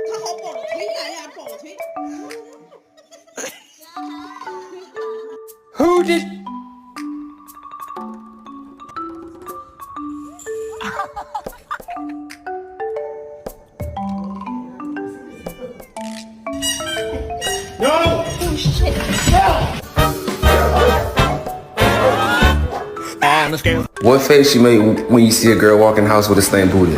他好暴推呀，暴推。Who did? No! Oh shit. What face you make when you see a girl walk in the house with a stained booty?